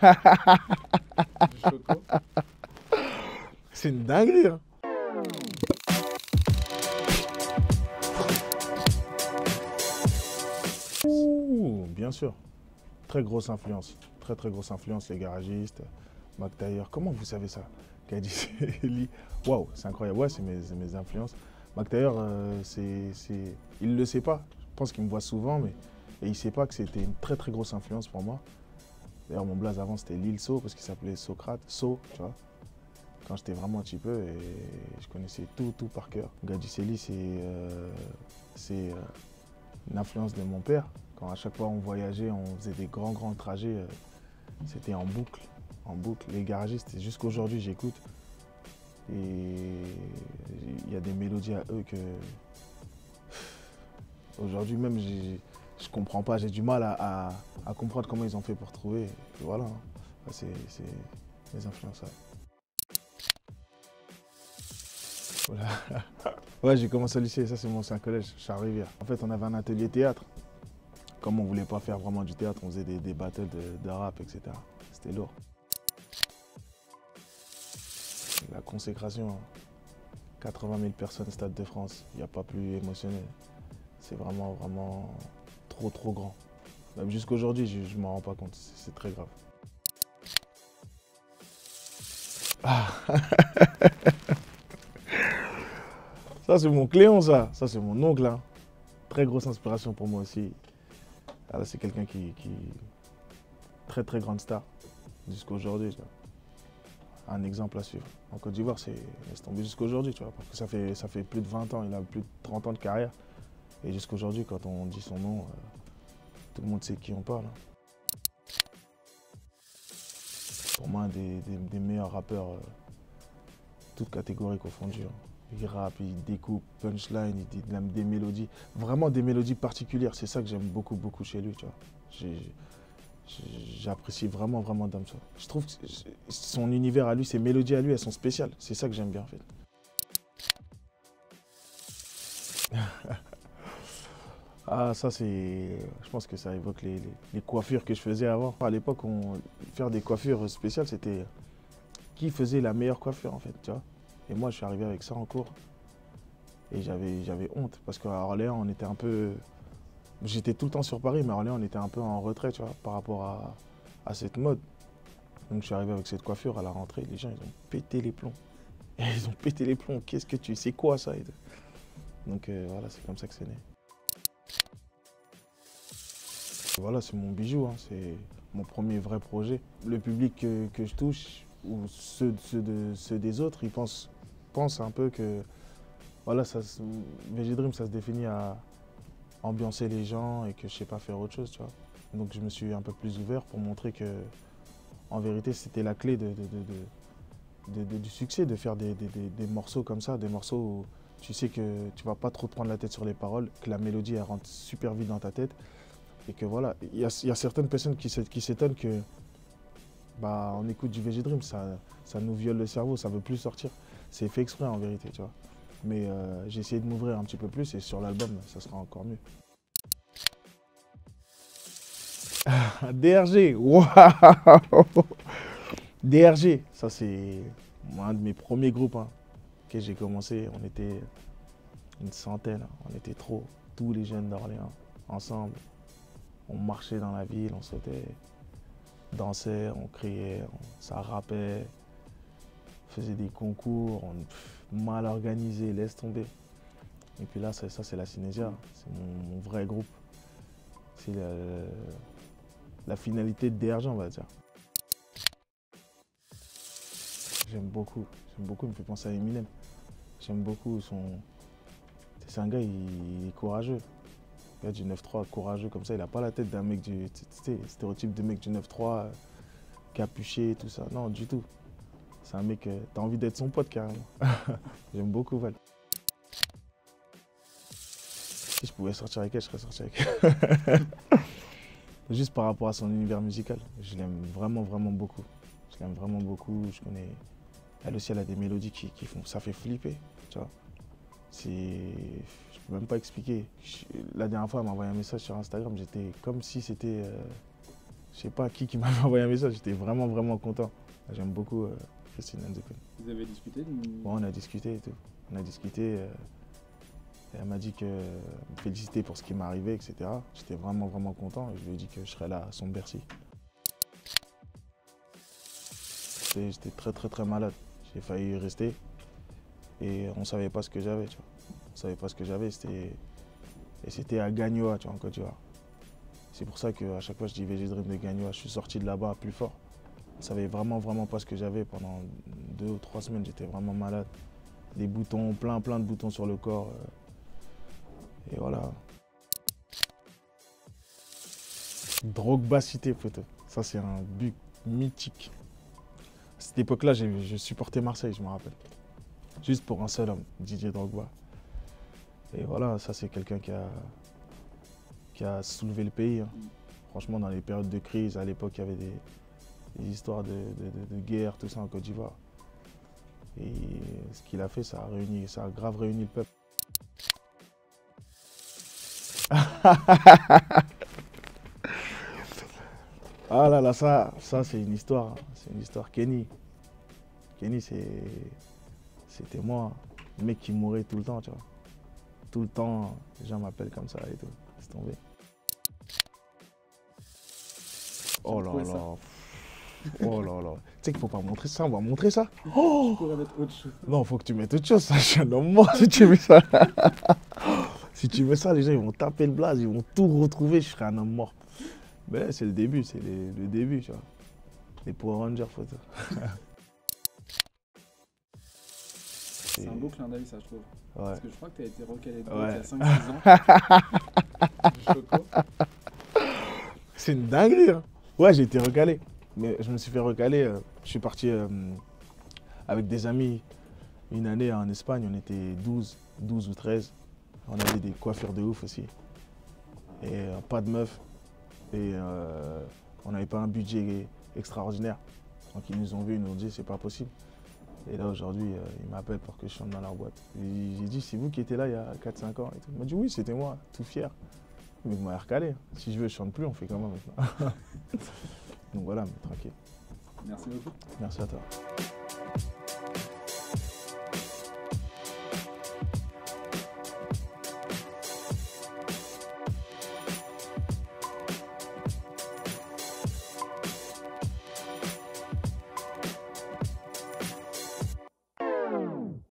Du choco. C'est une dinguerie, hein. Ouh, bien sûr. Très grosse influence. Très très grosse influence, les garagistes. Mac Taylor. Comment vous savez ça? Caddy. Waouh, c'est incroyable. Ouais, c'est mes influences. Mac Taylor, il ne le sait pas. Je pense qu'il me voit souvent, mais et il ne sait pas que c'était une très très grosse influence pour moi. D'ailleurs, mon blaze avant, c'était Lil So, parce qu'il s'appelait Socrate. So, tu vois. Quand j'étais vraiment un petit peu, et je connaissais tout par cœur. Gadji, c'est une influence de mon père. Quand à chaque fois on voyageait, on faisait des grands trajets, c'était en boucle, en boucle. Les garagistes, jusqu'aujourd'hui j'écoute. Et il y a des mélodies à eux que aujourd'hui même je comprends pas, j'ai du mal à comprendre comment ils ont fait pour trouver. Et voilà, hein. C'est les influences. Voilà. Ouais, j'ai commencé au lycée, ça c'est mon ancien collège, Charles-Rivière. En fait, on avait un atelier théâtre. Comme on voulait pas faire vraiment du théâtre, on faisait des battles de rap, etc. C'était lourd. La consécration, 80 000 personnes, Stade de France, il n'y a pas plus émotionnel. C'est vraiment trop grand. Même jusqu'à aujourd'hui, je ne m'en rends pas compte, c'est très grave. Ah. Ça c'est mon Cléon, ça c'est mon oncle. Hein. Très grosse inspiration pour moi aussi. Ah, là, c'est quelqu'un qui très grande star jusqu'à aujourd'hui. Un exemple à suivre. En Côte d'Ivoire, c'est laisse tomber jusqu'à aujourd'hui, tu vois, parce que ça fait plus de 20 ans, il a plus de 30 ans de carrière. Et jusqu'à aujourd'hui, quand on dit son nom, tout le monde sait de qui on parle. Hein. Pour moi, un des meilleurs rappeurs, toutes catégories confondues. Hein. Il rappe, il découpe, punchline, il a des mélodies, vraiment des mélodies particulières. C'est ça que j'aime beaucoup chez lui, tu vois. J'apprécie vraiment Damso. Je trouve que son univers à lui, ses mélodies à lui, elles sont spéciales. C'est ça que j'aime bien en fait. Ah ça c'est... Je pense que ça évoque les coiffures que je faisais avant. À l'époque, faire des coiffures spéciales, c'était qui faisait la meilleure coiffure en fait, tu vois. Et moi je suis arrivé avec ça en cours. Et j'avais honte parce qu'à Orléans, on était un peu... J'étais tout le temps sur Paris, mais à Orléans, on était un peu en retrait, tu vois, par rapport à cette mode. Donc je suis arrivé avec cette coiffure à la rentrée, les gens ils ont pété les plombs. Et ils ont pété les plombs, qu'est-ce que tu sais quoi ça? Donc voilà, c'est comme ça que c'est né. Voilà, c'est mon bijou, hein, c'est mon premier vrai projet. Le public que je touche, ou ceux des autres, ils pensent un peu que voilà, VG Dream, ça se définit à ambiancer les gens et que je sais pas faire autre chose, tu vois. Donc je me suis un peu plus ouvert pour montrer que en vérité, c'était la clé du succès, de faire des morceaux comme ça, des morceaux où tu sais que tu vas pas trop te prendre la tête sur les paroles, que la mélodie elle rentre super vite dans ta tête. Et que voilà, il y a certaines personnes qui s'étonnent que bah, on écoute du VG Dream, ça nous viole le cerveau, ça veut plus sortir. C'est fait exprès en vérité, tu vois. Mais j'ai essayé de m'ouvrir un petit peu plus et sur l'album, ça sera encore mieux. DRG, waouh! DRG, ça c'est un de mes premiers groupes hein, que j'ai commencé. On était une centaine, on était trop, tous les jeunes d'Orléans, ensemble. On marchait dans la ville, on sautait, dansait, on criait, ça rappait, faisait des concours, mal organisé, laisse tomber. Et puis là, ça c'est la Cinésia, c'est mon vrai groupe. C'est la finalité de DRG, on va dire. J'aime beaucoup, il me fait penser à Eminem. J'aime beaucoup son... C'est un gars, il est courageux. Le gars du 9-3, courageux comme ça, il n'a pas la tête d'un mec du... Tu sais, stéréotype de mec du 9-3, capuché, tout ça. Non, du tout. C'est un mec, t'as envie d'être son pote carrément. J'aime beaucoup Val. Si je pouvais sortir avec elle, je serais sorti avec elle. Juste par rapport à son univers musical, je l'aime vraiment beaucoup. Je l'aime vraiment beaucoup, je connais... Elle aussi, elle a des mélodies qui font... Ça fait flipper, tu vois. Je peux même pas expliquer. La dernière fois, elle m'a envoyé un message sur Instagram, j'étais comme si c'était... Je sais pas qui m'avait envoyé un message, j'étais vraiment, vraiment content. J'aime beaucoup Christine Nzekwe. Vous avez discuté Bon, on a discuté et tout. On a discuté. Et elle m'a dit que me féliciter pour ce qui m'est arrivé, etc. J'étais vraiment, vraiment content et je lui ai dit que je serais là à son Bercy. J'étais très, très, très malade. J'ai failli y rester et on ne savait pas ce que j'avais, tu vois. On ne savait pas ce que j'avais, c'était à Gagnoa, tu vois, en Côte d'Ivoire. C'est pour ça qu'à chaque fois je dis VG Dream de Gagnoa, je suis sorti de là-bas plus fort. On ne savait vraiment, vraiment pas ce que j'avais. Pendant 2 ou 3 semaines, j'étais vraiment malade. Des boutons, plein de boutons sur le corps. Et voilà. Drogba Cité, photo. Ça, c'est un but mythique. À cette époque-là, je supportais Marseille, je me rappelle. Juste pour un seul homme, Didier Drogba. Et voilà, ça, c'est quelqu'un qui a soulevé le pays. Hein. Franchement, dans les périodes de crise, à l'époque, il y avait des histoires de guerre, tout ça en Côte d'Ivoire. Et ce qu'il a fait, ça a grave réuni le peuple. Ah là là, ça c'est une histoire. C'est une histoire. Kenny, c'était moi, le mec qui mourait tout le temps, tu vois. Tout le temps, les gens m'appellent comme ça et tout. C'est tombé. Oh là là. Oh là là. Tu sais qu'il faut pas montrer ça, on va montrer ça. Oh, je pourrais mettre autre chose. Non, faut que tu mettes autre chose, ça. Je suis un homme mort si tu mets ça. Si tu mets ça, les gens ils vont taper le blaze, ils vont tout retrouver, je serai un homme mort. Mais c'est le début, c'est le début, tu vois. Les Power Rangers photos. C'est un beau clin d'œil, ça, je trouve. Ouais. Parce que je crois que tu as été recalé de Ouais. il y a 5-6 ans. Choco. C'est une dinguerie. Hein. Ouais, j'ai été recalé. Mais je me suis fait recaler. Je suis parti avec des amis une année en Espagne. On était 12 ou 13. On avait des coiffures de ouf aussi. Et pas de meufs. Et on n'avait pas un budget extraordinaire. Donc ils nous ont vus, ils nous ont dit c'est pas possible. Et là aujourd'hui, ils m'appellent pour que je chante dans leur boîte. J'ai dit c'est vous qui étiez là il y a 4-5 ans. Et tout. Il m'a dit oui, c'était moi, tout fier. Mais vous m'avez recalé. Si je veux, je chante plus, on fait comment maintenant? Donc voilà, mais tranquille. Merci beaucoup. Merci à toi.